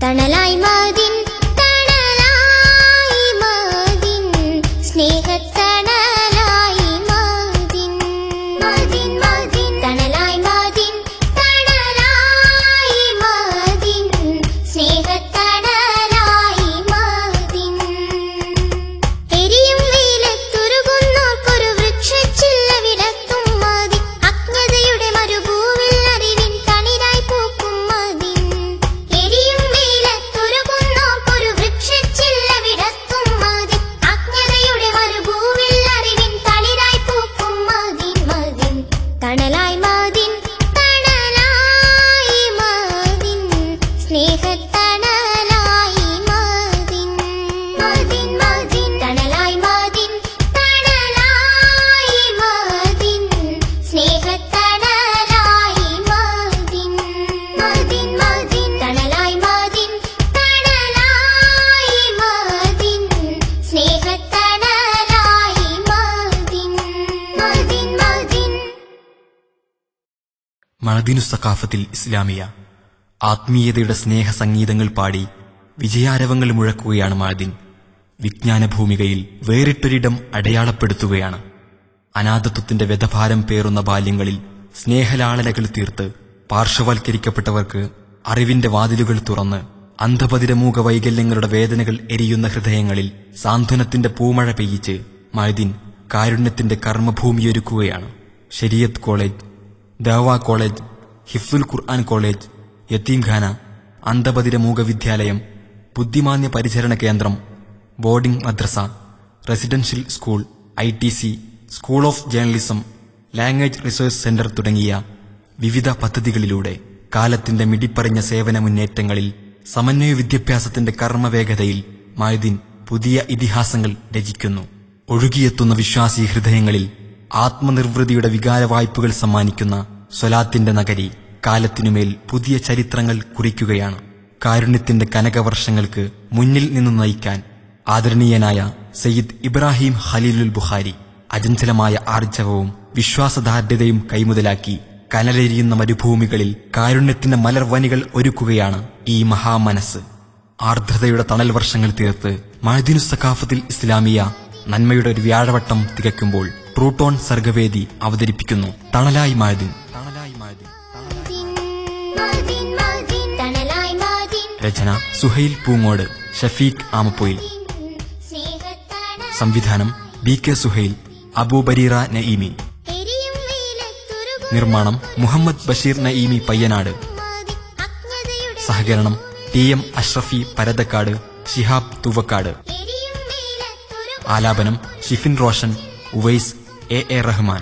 തണലായി മദീൻ തണലായി മദീൻ സ്നേഹത്തണലായി മദീൻ മദീൻ മദീൻ തണലായി മദീൻ തണലായി മദീൻ സ്നേഹത്തണലായി മദീൻ എരിയും വെയിലത്തുരുകുന്നോർക്കൊരു വൃക്ഷച്ചില്ല വിടത്തും മദീൻ അജ്ഞതയുടെ മരുഭൂവിൽ അറിവിൻ തളിരായി പൂക്കും മദീൻ എരിയും വെയിലത്തുരുകുന്നോർക്കൊരു വൃക്ഷച്ചില്ല വിടത്തും മദീൻ അജ്ഞതയുടെ മരുഭൂവിൽ അറിവിൻ തളിരായി പൂക്കും മദീൻ മദീൻ തണലായി മദീൻ തണലായി മദീൻ സ്നേഹത്തണലായി മദീൻ മദീൻ മദീൻ തണലായി മദീൻ തണലായി മദീൻ സ്നേഹത്തണലായി മദീൻ മദീൻ മദീൻ തണലായി മദീൻ തണലായി മദീൻ സ്നേഹത്തണലായി മദീൻ മദീൻ മദീൻ മഅദീനു സഖാഫത്തിൽ ഇസ്ലാമിയ ആത്മീയതയുടെ സ്നേഹസംഗീതങ്ങൾ പാടി വിജയാരവങ്ങൾ മുഴക്കുകയാണ് മഅദീൻ. വിജ്ഞാനഭൂമികയിൽ വേറിട്ടൊരിടം അടയാളപ്പെടുത്തുകയാണ്. അനാഥത്വത്തിന്റെ വ്യഥഭാരം പേറുന്ന ബാല്യങ്ങളിൽ സ്നേഹലാളനകൾ തീർത്ത് പാർശ്വവൽക്കരിക്കപ്പെട്ടവർക്ക് അറിവിന്റെ വാതിലുകൾ തുറന്ന് അന്ധബധിരമൂക വൈകല്യങ്ങളുടെ വേദനകൾ എരിയുന്ന ഹൃദയങ്ങളിൽ സാന്ത്വനത്തിന്റെ പൂമഴ പെയ്യിച്ച് മഅദീൻ കാരുണ്യത്തിന്റെ കർമ്മഭൂമിയൊരുക്കുകയാണ്. ശരീഅത്ത് കോളേജ്, ദഅ്വാ കോളേജ്, ഹിഫ്ദുൽ ഖുർആൻ കോളേജ്, യതീംഖാന, അന്ധബധിരമൂക വിദ്യാലയം, ബുദ്ധിമാന്യ പരിചരണ കേന്ദ്രം, boarding madrasa, residential school, ITC, school of journalism, language research centre തുടങ്ങിയ വിവിധ പദ്ധതികളിലൂടെ കാലത്തിന്റെ മിടിപ്പറിഞ്ഞ സേവന മുന്നേറ്റങ്ങളിൽ സമന്വയ വിദ്യാഭ്യാസത്തിന്റെ കർമ്മവേഗതയിൽ മഅദീൻ പുതിയ ഇതിഹാസങ്ങൾ രചിക്കുന്നു. ഒഴുകിയെത്തുന്ന വിശ്വാസി ഹൃദയങ്ങളിൽ ആത്മനിർവൃതിയുടെ വികാരവായ്പകൾ സമ്മാനിക്കുന്ന സ്വലാത്തിന്റെ നഗരി കാലത്തിനുമേൽ പുതിയ ചരിത്രങ്ങൾ കുറിക്കുകയാണ്. കാരുണ്യത്തിന്റെ കനകവർഷങ്ങൾക്ക് മുന്നിൽ നിന്ന് നയിക്കാൻ ആദരണീയനായ സയ്യിദ് ഇബ്രാഹിം ഖലീലുൽ ബുഖാരി അചഞ്ചലമായ ആർജവവും വിശ്വാസദാർഢ്യതയും കൈമുതലാക്കി കനലെരിയുന്ന മരുഭൂമികളിൽ കാരുണ്യത്തിന്റെ മലർവനികൾ ഒരുക്കുകയാണ് ഈ മഹാമനസ്. ആർദ്രതയുടെ തണൽ വർഷങ്ങൾ തീർത്ത് മഅദീനു സഖാഫത്തിൽ ഇസ്ലാമിയ നന്മയുടെ ഒരു വ്യാഴവട്ടം തികയ്ക്കുമ്പോൾ ട്രൂട്ടോൺ സർഗവേദി അവതരിപ്പിക്കുന്നു തണലായി മഅദീൻ. മദീൻ മദീൻ തണലായി മദീൻ രചന സുഹൈൽ പൂങ്ങോട്, ഷഫീഖ് ആമപ്പൊയിൽ. സ്നേഹത്തണലായി സംവിധാനം BK സുഹൈൽ, അബൂബരീറ നഈമി. എരിയും വെയിലത്തുരുകുന്നോർക്കൊരു നിർമ്മാണം മുഹമ്മദ് ബഷീർ നഈമി പയ്യനാട്. മദീൻ അജ്ഞതയുടെ സഹകരണം TM അഷ്റഫി പരതക്കാട്, ശിഹാബ് തൂവക്കാട്. എരിയും വെയിലത്തുരുകുന്നോർക്കൊരു ആലാപനം ഷിഫിൻ റോഷൻ, ഉവൈസ്, AA റഹ്മാൻ.